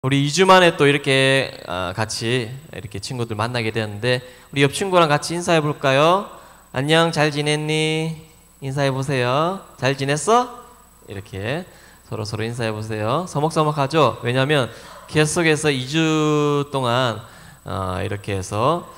우리 2주 만에 또 이렇게 같이 이렇게 친구들 만나게 되었는데 우리 옆 친구랑 같이 인사해 볼까요? 안녕, 잘 지냈니? 인사해 보세요. 잘 지냈어? 이렇게 서로 인사해 보세요. 서먹서먹하죠? 왜냐하면 계속해서 2주 동안 이렇게 해서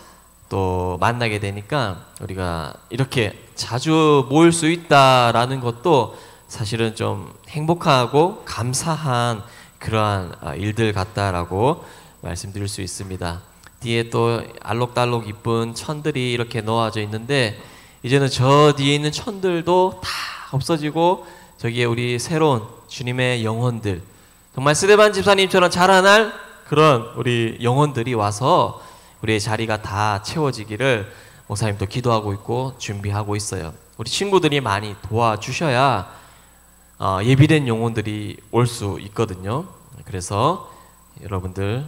또 만나게 되니까 우리가 이렇게 자주 모일 수 있다라는 것도 사실은 좀 행복하고 감사한 그러한 일들 같다라고 말씀드릴 수 있습니다. 뒤에 또 알록달록 이쁜 천들이 이렇게 놓아져 있는데 이제는 저 뒤에 있는 천들도 다 없어지고 저기에 우리 새로운 주님의 영혼들, 정말 스데반 집사님처럼 자라날 그런 우리 영혼들이 와서 우리의 자리가 다 채워지기를 목사님도 기도하고 있고 준비하고 있어요. 우리 친구들이 많이 도와주셔야 예비된 영혼들이 올 수 있거든요. 그래서 여러분들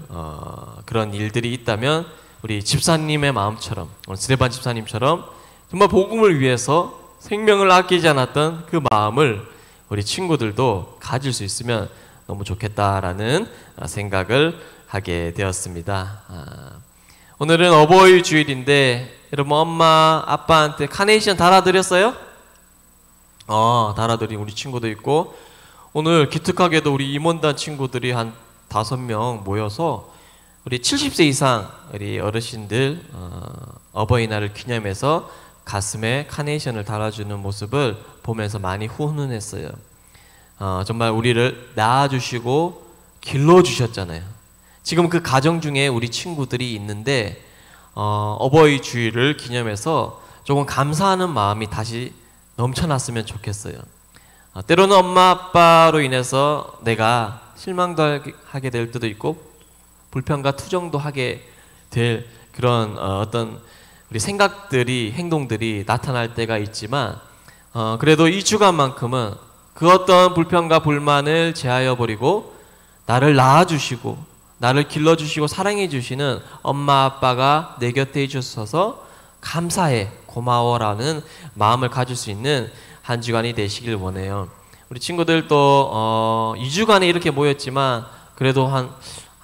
그런 일들이 있다면 우리 집사님의 마음처럼, 스데반 집사님처럼 정말 복음을 위해서 생명을 아끼지 않았던 그 마음을 우리 친구들도 가질 수 있으면 너무 좋겠다라는 생각을 하게 되었습니다. 오늘은 어버이 주일인데 여러분 엄마 아빠한테 카네이션 달아드렸어요? 달아드린 우리 친구도 있고, 오늘 기특하게도 우리 임원단 친구들이 한 5명 모여서 우리 70세 이상 우리 어르신들 어버이날을 기념해서 가슴에 카네이션을 달아주는 모습을 보면서 많이 훈훈했어요. 정말 우리를 낳아주시고 길러주셨잖아요. 지금 그 가정 중에 우리 친구들이 있는데 어버이 주일을 기념해서 조금 감사하는 마음이 다시 넘쳐났으면 좋겠어요. 때로는 엄마 아빠로 인해서 내가 실망도 하게 될 때도 있고 불평과 투정도 하게 될 그런 어떤 우리 생각들이, 행동들이 나타날 때가 있지만 그래도 이 주간만큼은 그 어떤 불평과 불만을 제하여 버리고 나를 낳아주시고 나를 길러주시고 사랑해주시는 엄마 아빠가 내 곁에 있어서 감사해, 고마워라는 마음을 가질 수 있는 한 주간이 되시길 원해요. 우리 친구들도 2주간에 이렇게 모였지만 그래도 한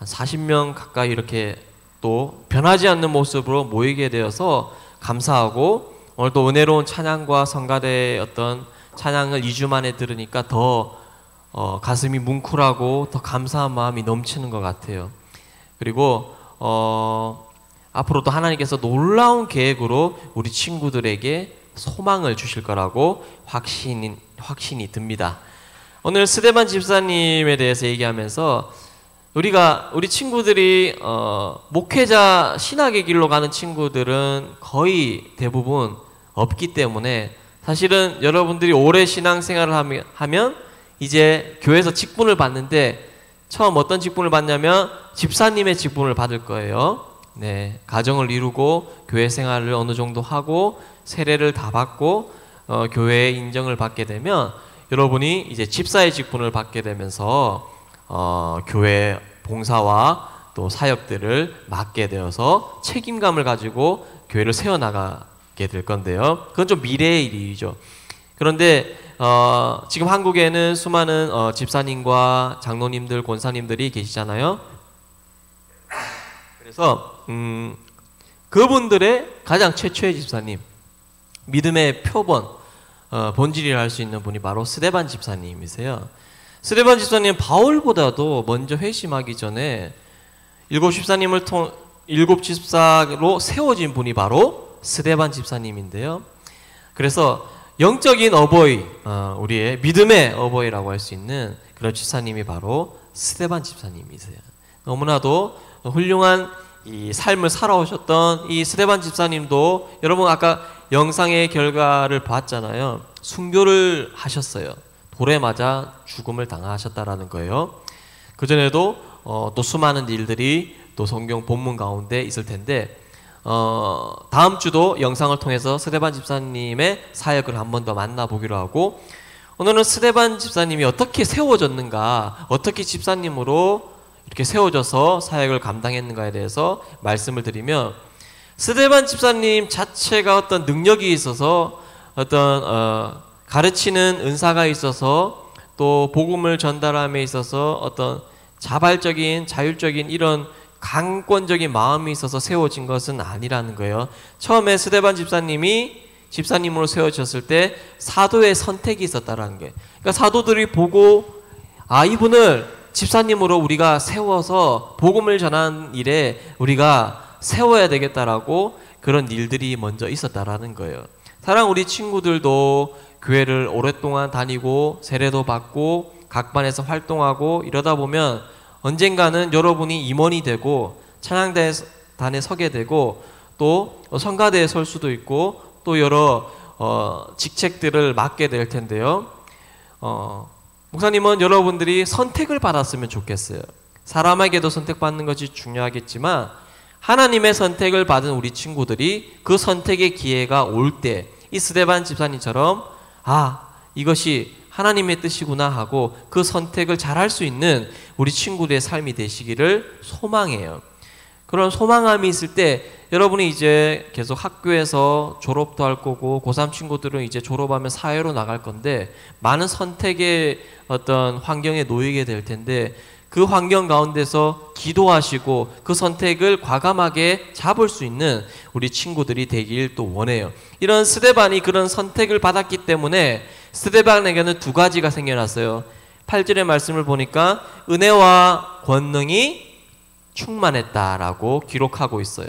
40명 가까이 이렇게 또 변하지 않는 모습으로 모이게 되어서 감사하고, 오늘 또 은혜로운 찬양과 성가대의 어떤 찬양을 2주 만에 들으니까 더 가슴이 뭉클하고 더 감사한 마음이 넘치는 것 같아요. 그리고 앞으로도 하나님께서 놀라운 계획으로 우리 친구들에게 소망을 주실 거라고 확신이 듭니다. 오늘 스데반 집사님에 대해서 얘기하면서 우리 친구들이 목회자 신학의 길로 가는 친구들은 거의 대부분 없기 때문에 사실은 여러분들이 오래 신앙생활을 하면 이제 교회에서 직분을 받는데 처음 어떤 직분을 받냐면 집사님의 직분을 받을 거예요. 네, 가정을 이루고 교회 생활을 어느 정도 하고 세례를 다 받고 교회의 인정을 받게 되면 여러분이 이제 집사의 직분을 받게 되면서 교회 봉사와 또 사역들을 맡게 되어서 책임감을 가지고 교회를 세워나가게 될 건데요. 그건 좀 미래의 일이죠. 그런데 지금 한국에는 수많은 집사님과 장로님들, 권사님들이 계시잖아요. 그래서 그분들의 가장 최초의 집사님, 믿음의 표본, 본질이라 할 수 있는 분이 바로 스데반 집사님이세요. 스데반 집사님 바울보다도 먼저 회심하기 전에 일곱 집사로 세워진 분이 바로 스데반 집사님인데요. 그래서 영적인 어버이, 우리의 믿음의 어버이라고 할 수 있는 그런 집사님이 바로 스데반 집사님이세요. 너무나도 훌륭한 이 삶을 살아오셨던 이 스데반 집사님도 여러분 아까 영상의 결과를 봤잖아요. 순교를 하셨어요. 돌에 맞아 죽음을 당하셨다라는 거예요. 그전에도 또 수많은 일들이 또 성경 본문 가운데 있을 텐데 다음 주도 영상을 통해서 스데반 집사님의 사역을 한 번 더 만나보기로 하고, 오늘은 스데반 집사님이 어떻게 세워졌는가, 어떻게 집사님으로 이렇게 세워져서 사역을 감당했는가에 대해서 말씀을 드리면, 스데반 집사님 자체가 어떤 능력이 있어서 어떤 가르치는 은사가 있어서 또 복음을 전달함에 있어서 어떤 자발적인 자율적인 이런 강권적인 마음이 있어서 세워진 것은 아니라는 거예요. 처음에 스데반 집사님이 집사님으로 세워졌을 때 사도의 선택이 있었다라는 거예요. 그러니까 사도들이 보고 이분을 집사님으로 우리가 세워서 복음을 전하는 일에 우리가 세워야 되겠다라고 그런 일들이 먼저 있었다라는 거예요. 사랑 우리 친구들도 교회를 오랫동안 다니고 세례도 받고 각 반에서 활동하고 이러다 보면 언젠가는 여러분이 임원이 되고 찬양단에 서게 되고 또 성가대에 설 수도 있고 또 여러 직책들을 맡게 될 텐데요. 목사님은 여러분들이 선택을 받았으면 좋겠어요. 사람에게도 선택받는 것이 중요하겠지만 하나님의 선택을 받은 우리 친구들이 그 선택의 기회가 올 때 이 스데반 집사님처럼 이것이 하나님의 뜻이구나 하고 그 선택을 잘할 수 있는 우리 친구들의 삶이 되시기를 소망해요. 그런 소망함이 있을 때 여러분이 이제 계속 학교에서 졸업도 할 거고 고3 친구들은 이제 졸업하면 사회로 나갈 건데 많은 선택의 어떤 환경에 놓이게 될 텐데 그 환경 가운데서 기도하시고 그 선택을 과감하게 잡을 수 있는 우리 친구들이 되길 또 원해요. 이런 스데반이 그런 선택을 받았기 때문에 스데반에게는 두 가지가 생겨났어요. 8절의 말씀을 보니까 은혜와 권능이 충만했다라고 기록하고 있어요.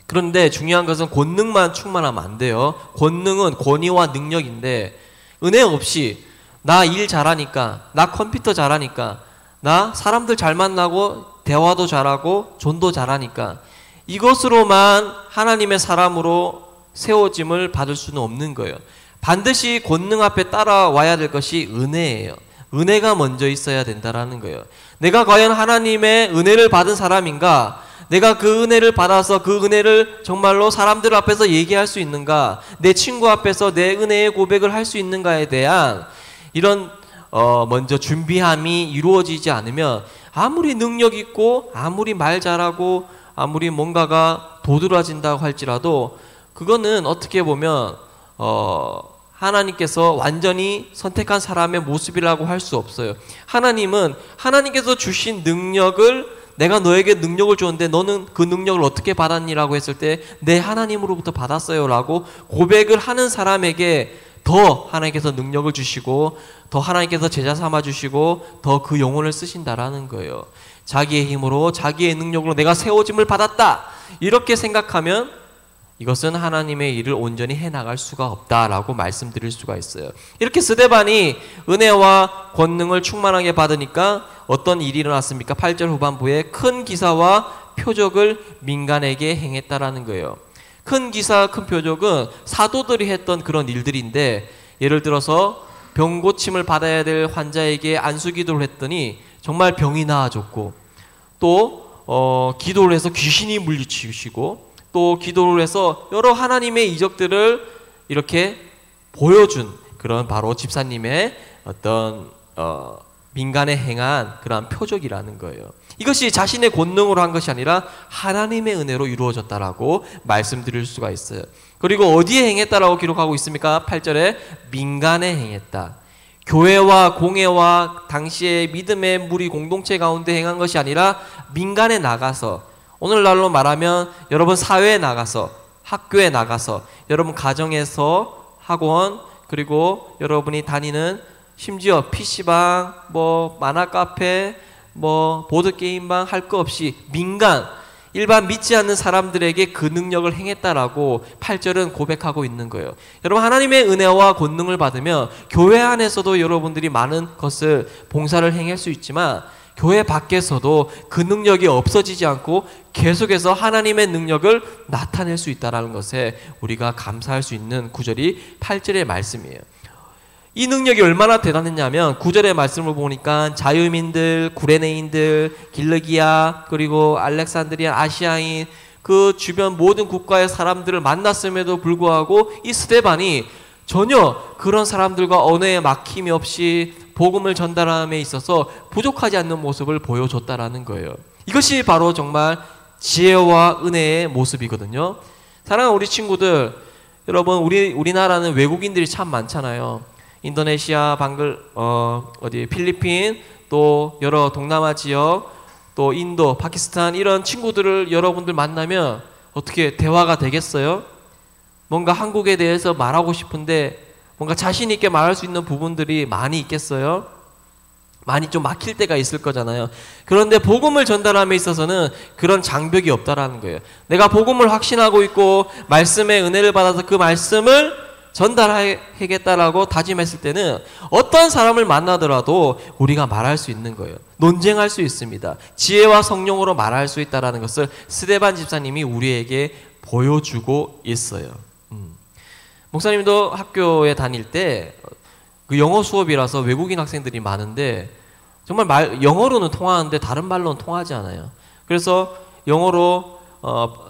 그런데 중요한 것은 권능만 충만하면 안 돼요. 권능은 권위와 능력인데 은혜 없이 나 일 잘하니까, 나 컴퓨터 잘하니까, 나 사람들 잘 만나고 대화도 잘하고 존도 잘하니까 이것으로만 하나님의 사람으로 세워짐을 받을 수는 없는 거예요. 반드시 권능 앞에 따라와야 될 것이 은혜예요. 은혜가 먼저 있어야 된다라는 거예요. 내가 과연 하나님의 은혜를 받은 사람인가? 내가 그 은혜를 받아서 그 은혜를 정말로 사람들 앞에서 얘기할 수 있는가? 내 친구 앞에서 내 은혜의 고백을 할 수 있는가에 대한 이런 먼저 준비함이 이루어지지 않으면 아무리 능력 있고 아무리 말 잘하고 아무리 뭔가가 도드라진다고 할지라도 그거는 어떻게 보면 하나님께서 완전히 선택한 사람의 모습이라고 할 수 없어요. 하나님은 하나님께서 주신 능력을 내가 너에게 능력을 줬는데 너는 그 능력을 어떻게 받았니라고 했을 때 내 하나님으로부터 받았어요 라고 고백을 하는 사람에게 더 하나님께서 능력을 주시고 더 하나님께서 제자 삼아 주시고 더 그 영혼을 쓰신다라는 거예요. 자기의 힘으로 자기의 능력으로 내가 세워짐을 받았다 이렇게 생각하면 이것은 하나님의 일을 온전히 해나갈 수가 없다라고 말씀드릴 수가 있어요. 이렇게 스데반이 은혜와 권능을 충만하게 받으니까 어떤 일이 일어났습니까? 8절 후반부에 큰 기사와 표적을 민간에게 행했다라는 거예요. 큰 기사, 큰 표적은 사도들이 했던 그런 일들인데 예를 들어서 병 고침을 받아야 될 환자에게 안수기도를 했더니 정말 병이 나아졌고 또 기도를 해서 귀신이 물리치시고 또 기도를 해서 여러 하나님의 이적들을 이렇게 보여준 그런 바로 집사님의 어떤 민간에 행한 그러한 표적이라는 거예요. 이것이 자신의 권능으로 한 것이 아니라 하나님의 은혜로 이루어졌다라고 말씀드릴 수가 있어요. 그리고 어디에 행했다라고 기록하고 있습니까? 8절에 민간에 행했다. 교회와 공회와 당시의 믿음의 무리 공동체 가운데 행한 것이 아니라 민간에 나가서 오늘날로 말하면 여러분 사회에 나가서 학교에 나가서 여러분 가정에서 학원 그리고 여러분이 다니는 심지어 PC방 만화 카페 보드게임방 할 거 없이 민간 일반 믿지 않는 사람들에게 그 능력을 행했다라고 8절은 고백하고 있는 거예요. 여러분 하나님의 은혜와 권능을 받으면 교회 안에서도 여러분들이 많은 것을 봉사를 행할 수 있지만 교회 밖에서도 그 능력이 없어지지 않고 계속해서 하나님의 능력을 나타낼 수 있다는 것에 우리가 감사할 수 있는 구절이 8절의 말씀이에요. 이 능력이 얼마나 대단했냐면 9절의 말씀을 보니까 자유민들, 구레네인들, 길르기아 그리고 알렉산드리아, 아시아인 그 주변 모든 국가의 사람들을 만났음에도 불구하고 이 스데반이 전혀 그런 사람들과 언어에 막힘이 없이 복음을 전달함에 있어서 부족하지 않는 모습을 보여줬다라는 거예요. 이것이 바로 정말 지혜와 은혜의 모습이거든요. 사랑하는 우리 친구들, 여러분 우리나라는 외국인들이 참 많잖아요. 인도네시아, 어디 필리핀, 또 여러 동남아 지역, 또 인도, 파키스탄 이런 친구들을 여러분들 만나면 어떻게 대화가 되겠어요? 뭔가 한국에 대해서 말하고 싶은데 뭔가 자신 있게 말할 수 있는 부분들이 많이 있겠어요? 많이 좀 막힐 때가 있을 거잖아요. 그런데 복음을 전달함에 있어서는 그런 장벽이 없다라는 거예요. 내가 복음을 확신하고 있고 말씀의 은혜를 받아서 그 말씀을 전달하겠다라고 다짐했을 때는 어떤 사람을 만나더라도 우리가 말할 수 있는 거예요. 논쟁할 수 있습니다. 지혜와 성령으로 말할 수 있다는 것을 스데반 집사님이 우리에게 보여주고 있어요. 목사님도 학교에 다닐 때 그 영어 수업이라서 외국인 학생들이 많은데 정말 영어로는 통하는데 다른 말로는 통하지 않아요. 그래서 영어로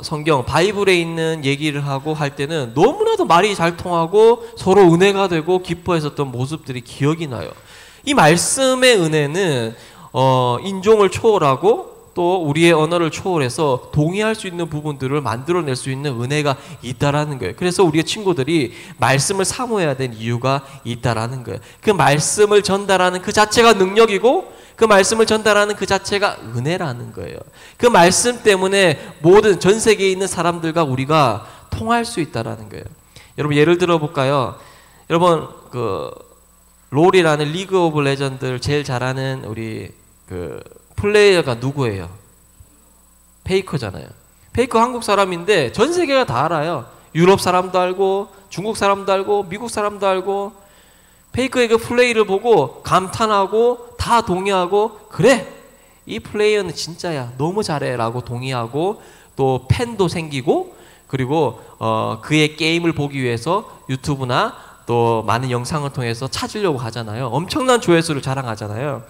성경, 바이블에 있는 얘기를 하고 할 때는 너무나도 말이 잘 통하고 서로 은혜가 되고 기뻐했었던 모습들이 기억이 나요. 이 말씀의 은혜는 인종을 초월하고 또 우리의 언어를 초월해서 동의할 수 있는 부분들을 만들어낼 수 있는 은혜가 있다라는 거예요. 그래서 우리의 친구들이 말씀을 사모해야 된 이유가 있다라는 거예요. 그 말씀을 전달하는 그 자체가 능력이고 그 말씀을 전달하는 그 자체가 은혜라는 거예요. 그 말씀 때문에 모든 전 세계에 있는 사람들과 우리가 통할 수 있다라는 거예요. 여러분 예를 들어 볼까요? 여러분 그 롤이라는 리그 오브 레전드를 제일 잘하는 우리 그 플레이어가 누구예요? 페이커잖아요. 페이커 한국 사람인데 전 세계가 다 알아요. 유럽 사람도 알고 중국 사람도 알고 미국 사람도 알고 페이커의 그 플레이를 보고 감탄하고 다 동의하고 그래 이 플레이어는 진짜야 너무 잘해 라고 동의하고 또 팬도 생기고 그리고 그의 게임을 보기 위해서 유튜브나 또 많은 영상을 통해서 찾으려고 하잖아요. 엄청난 조회수를 자랑하잖아요.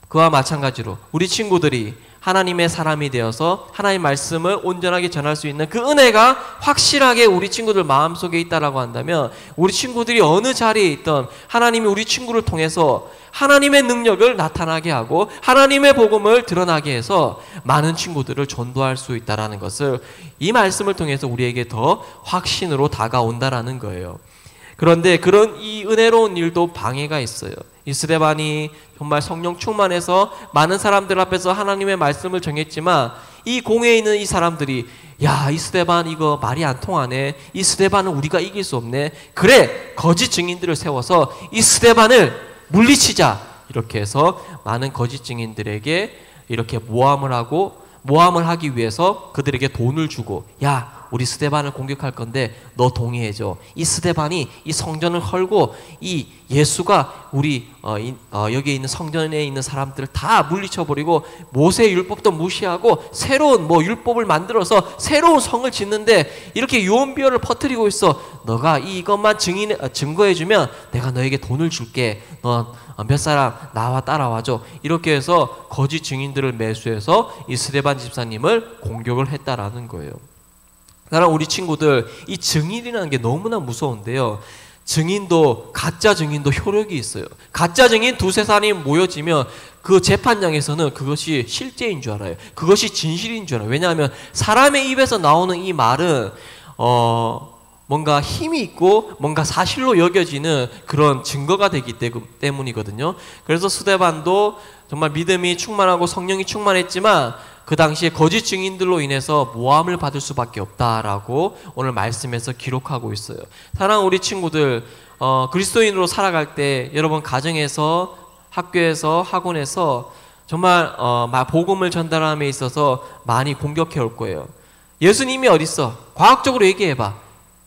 그와 마찬가지로 우리 친구들이 하나님의 사람이 되어서 하나님의 말씀을 온전하게 전할 수 있는 그 은혜가 확실하게 우리 친구들 마음속에 있다라고 한다면 우리 친구들이 어느 자리에 있던 하나님이 우리 친구를 통해서 하나님의 능력을 나타나게 하고 하나님의 복음을 드러나게 해서 많은 친구들을 전도할 수 있다라는 것을 이 말씀을 통해서 우리에게 더 확신으로 다가온다라는 거예요. 그런데 그런 이 은혜로운 일도 방해가 있어요. 이 스데반이 정말 성령 충만해서 많은 사람들 앞에서 하나님의 말씀을 전했지만 이 공회에 있는 이 사람들이 야, 이 스데반 이거 말이 안 통하네. 이 스데반은 우리가 이길 수 없네. 그래, 거짓 증인들을 세워서 이 스데반을 물리치자. 이렇게 해서 많은 거짓 증인들에게 이렇게 모함을 하기 위해서 그들에게 돈을 주고 야, 우리 스데반을 공격할 건데 너 동의해줘. 이 스데반이 이 성전을 헐고 이 예수가 우리 여기에 있는 성전에 있는 사람들을 다 물리쳐버리고 모세의 율법도 무시하고 새로운 율법을 만들어서 새로운 성을 짓는데 이렇게 유언비어를 퍼뜨리고 있어. 너가 이것만 증거해주면 내가 너에게 돈을 줄게. 너 몇 사람 나와 따라와줘. 이렇게 해서 거짓 증인들을 매수해서 이 스데반 집사님을 공격을 했다라는 거예요. 그러나 우리 친구들 이 증인이라는 게 너무나 무서운데요. 가짜 증인도 효력이 있어요. 가짜 증인 두세 사람이 모여지면 그 재판장에서는 그것이 실제인 줄 알아요. 그것이 진실인 줄 알아요. 왜냐하면 사람의 입에서 나오는 이 말은 뭔가 힘이 있고 뭔가 사실로 여겨지는 그런 증거가 되기 때문이거든요. 그래서 스데반도 정말 믿음이 충만하고 성령이 충만했지만 그 당시에 거짓 증인들로 인해서 모함을 받을 수밖에 없다라고 오늘 말씀에서 기록하고 있어요. 사랑하는 우리 친구들, 그리스도인으로 살아갈 때 여러분 가정에서, 학교에서, 학원에서 정말 복음을 전달함에 있어서 많이 공격해 올 거예요. 예수님이 어딨어? 과학적으로 얘기해봐.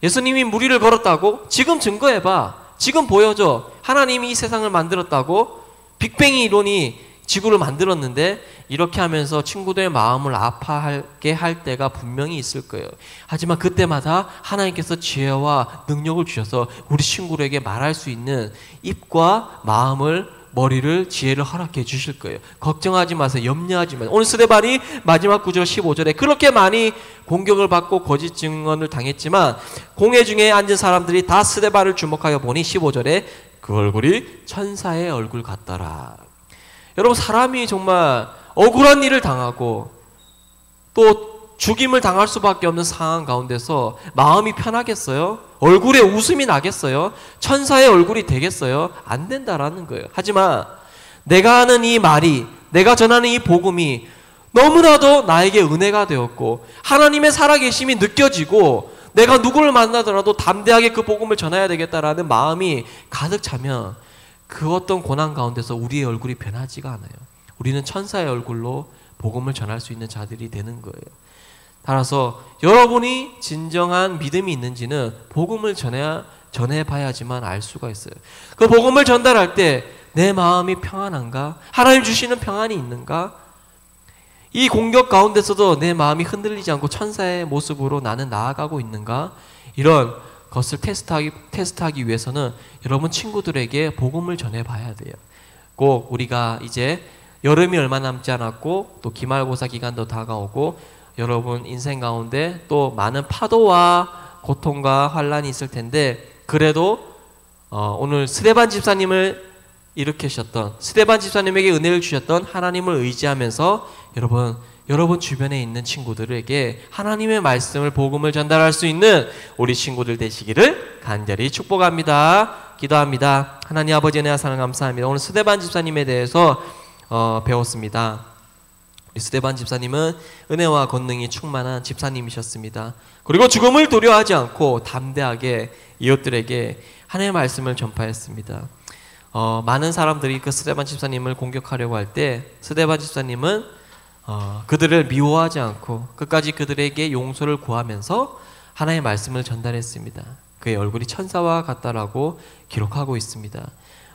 예수님이 무리를 걸었다고? 지금 증거해봐. 지금 보여줘. 하나님이 이 세상을 만들었다고? 빅뱅 이론이 지구를 만들었는데 이렇게 하면서 친구들의 마음을 아파하게 할 때가 분명히 있을 거예요. 하지만 그때마다 하나님께서 지혜와 능력을 주셔서 우리 친구들에게 말할 수 있는 입과 마음을 머리를 지혜를 허락해 주실 거예요. 걱정하지 마세요. 염려하지 마세요. 오늘 스데반이 마지막 9절 15절에 그렇게 많이 공격을 받고 거짓 증언을 당했지만 공회 중에 앉은 사람들이 다 스데반을 주목하여 보니 15절에 그 얼굴이 천사의 얼굴 같더라. 여러분 사람이 정말 억울한 일을 당하고 또 죽임을 당할 수밖에 없는 상황 가운데서 마음이 편하겠어요? 얼굴에 웃음이 나겠어요? 천사의 얼굴이 되겠어요? 안 된다라는 거예요. 하지만 내가 하는 이 말이, 내가 전하는 이 복음이 너무나도 나에게 은혜가 되었고 하나님의 살아계심이 느껴지고 내가 누구를 만나더라도 담대하게 그 복음을 전해야 되겠다라는 마음이 가득 차면 그 어떤 고난 가운데서 우리의 얼굴이 변하지가 않아요. 우리는 천사의 얼굴로 복음을 전할 수 있는 자들이 되는 거예요. 따라서 여러분이 진정한 믿음이 있는지는 복음을 전해봐야지만 알 수가 있어요. 그 복음을 전달할 때 내 마음이 평안한가? 하나님 주시는 평안이 있는가? 이 공격 가운데서도 내 마음이 흔들리지 않고 천사의 모습으로 나는 나아가고 있는가? 이런 것을 테스트하기 위해서는 여러분 친구들에게 복음을 전해봐야 돼요. 꼭 우리가 이제 여름이 얼마 남지 않았고 또 기말고사 기간도 다가오고 여러분 인생 가운데 또 많은 파도와 고통과 환란이 있을 텐데 그래도 오늘 스데반 집사님을 일으키셨던 스데반 집사님에게 은혜를 주셨던 하나님을 의지하면서 여러분 주변에 있는 친구들에게 하나님의 말씀을 복음을 전달할 수 있는 우리 친구들 되시기를 간절히 축복합니다. 기도합니다. 하나님 아버지 은혜와 사랑 감사합니다. 오늘 스데반 집사님에 대해서 배웠습니다. 우리 스데반 집사님은 은혜와 권능이 충만한 집사님이셨습니다. 그리고 죽음을 두려워하지 않고 담대하게 이웃들에게 하나님의 말씀을 전파했습니다. 많은 사람들이 그 스데반 집사님을 공격하려고 할 때 스데반 집사님은 그들을 미워하지 않고 끝까지 그들에게 용서를 구하면서 하나님의 말씀을 전달했습니다. 그의 얼굴이 천사와 같다라고 기록하고 있습니다.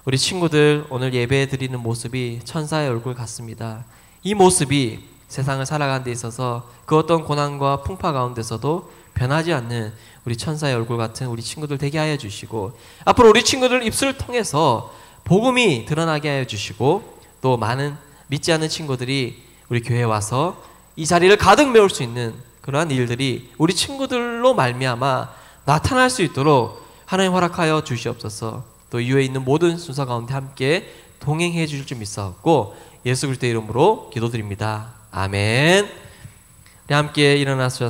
우리 친구들 오늘 예배 드리는 모습이 천사의 얼굴 같습니다. 이 모습이 세상을 살아가는 데 있어서 그 어떤 고난과 풍파 가운데서도 변하지 않는 우리 천사의 얼굴 같은 우리 친구들 되게 하여 주시고 앞으로 우리 친구들 입술을 통해서 복음이 드러나게 하여 주시고 또 많은 믿지 않는 친구들이 우리 교회에 와서 이 자리를 가득 메울 수 있는 그러한 일들이 우리 친구들로 말미암아 나타날 수 있도록 하나님 허락하여 주시옵소서. 또 이후에 있는 모든 순서 가운데 함께 동행해 주실 줄 믿사옵고 예수 그리스도의 이름으로 기도드립니다. 아멘. 우리 함께 일어나서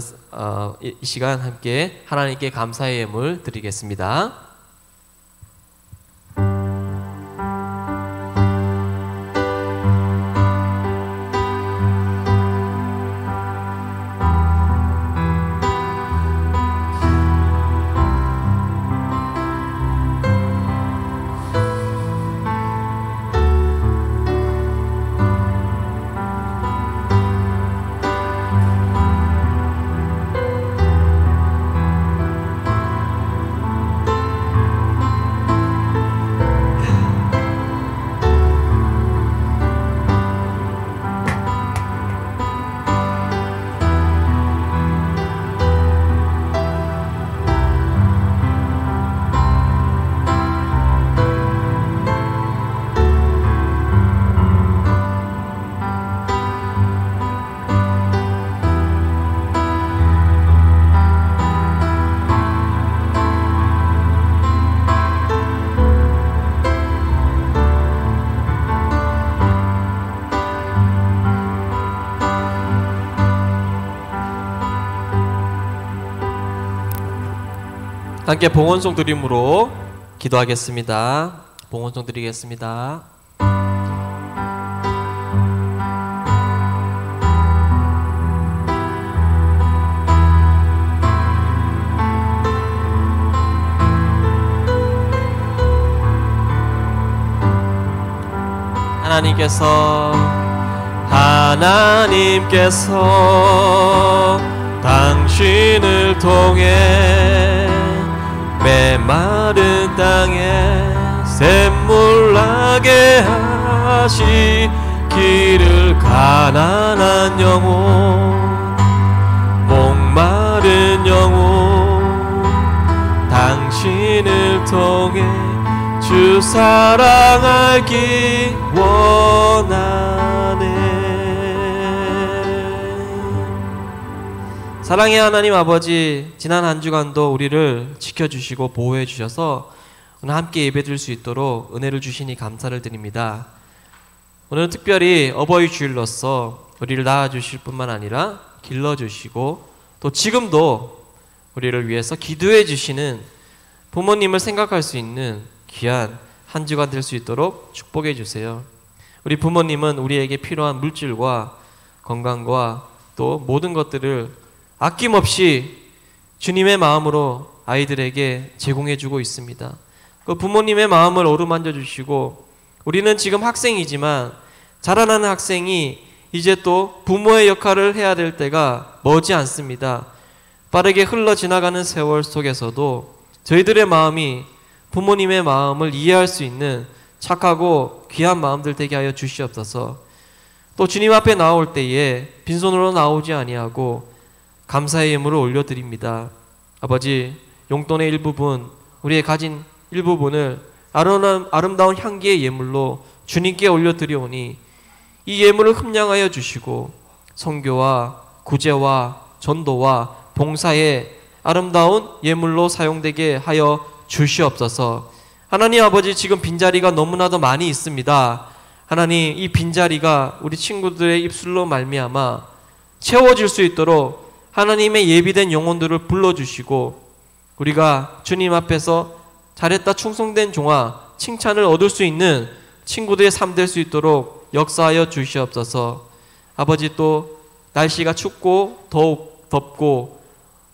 이 시간 함께 하나님께 감사의 예물 드리겠습니다. 함께 봉헌송 드림으로 기도하겠습니다. 봉헌송 드리겠습니다. 하나님께서 당신을 통해 메마른 땅에 샘물 나게 하시기를 가난한 영혼 목마른 영혼 당신을 통해 주 사랑 알기 원하네. 사랑의 하나님 아버지, 지난 한 주간도 우리를 지켜주시고 보호해 주셔서 오늘 함께 예배드릴 수 있도록 은혜를 주시니 감사를 드립니다. 오늘은 특별히 어버이 주일로서 우리를 낳아주실 뿐만 아니라 길러주시고 또 지금도 우리를 위해서 기도해 주시는 부모님을 생각할 수 있는 귀한 한 주간 될 수 있도록 축복해 주세요. 우리 부모님은 우리에게 필요한 물질과 건강과 또 모든 것들을 아낌없이 주님의 마음으로 아이들에게 제공해 주고 있습니다. 그 부모님의 마음을 어루만져 주시고 우리는 지금 학생이지만 자라나는 학생이 이제 또 부모의 역할을 해야 될 때가 머지 않습니다. 빠르게 흘러 지나가는 세월 속에서도 저희들의 마음이 부모님의 마음을 이해할 수 있는 착하고 귀한 마음들 되게 하여 주시옵소서. 또 주님 앞에 나올 때에 빈손으로 나오지 아니하고 감사의 예물을 올려드립니다. 아버지, 용돈의 일부분, 우리의 가진 일부분을 아름다운 향기의 예물로 주님께 올려드리오니 이 예물을 흠량하여 주시고 선교와 구제와 전도와 봉사의 아름다운 예물로 사용되게 하여 주시옵소서. 하나님 아버지, 지금 빈자리가 너무나도 많이 있습니다. 하나님, 이 빈자리가 우리 친구들의 입술로 말미암아 채워질 수 있도록 하나님의 예비된 영혼들을 불러주시고 우리가 주님 앞에서 잘했다 충성된 종아 칭찬을 얻을 수 있는 친구들의 삶 될 수 있도록 역사하여 주시옵소서. 아버지, 또 날씨가 춥고 더욱 덥고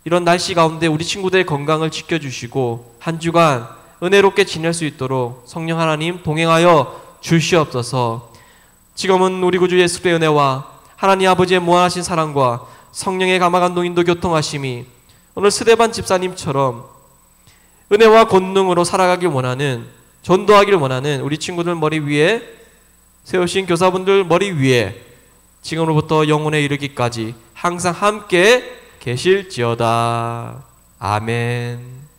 이런 날씨 가운데 우리 친구들의 건강을 지켜주시고 한 주간 은혜롭게 지낼 수 있도록 성령 하나님 동행하여 주시옵소서. 지금은 우리 구주 예수의 은혜와 하나님 아버지의 무한하신 사랑과 성령의 감화감동 인도 교통하심이 오늘 스데반 집사님처럼 은혜와 권능으로 살아가길 원하는, 전도하길 원하는 우리 친구들 머리 위에 세우신 교사분들 머리 위에 지금으로부터 영혼에 이르기까지 항상 함께 계실지어다. 아멘.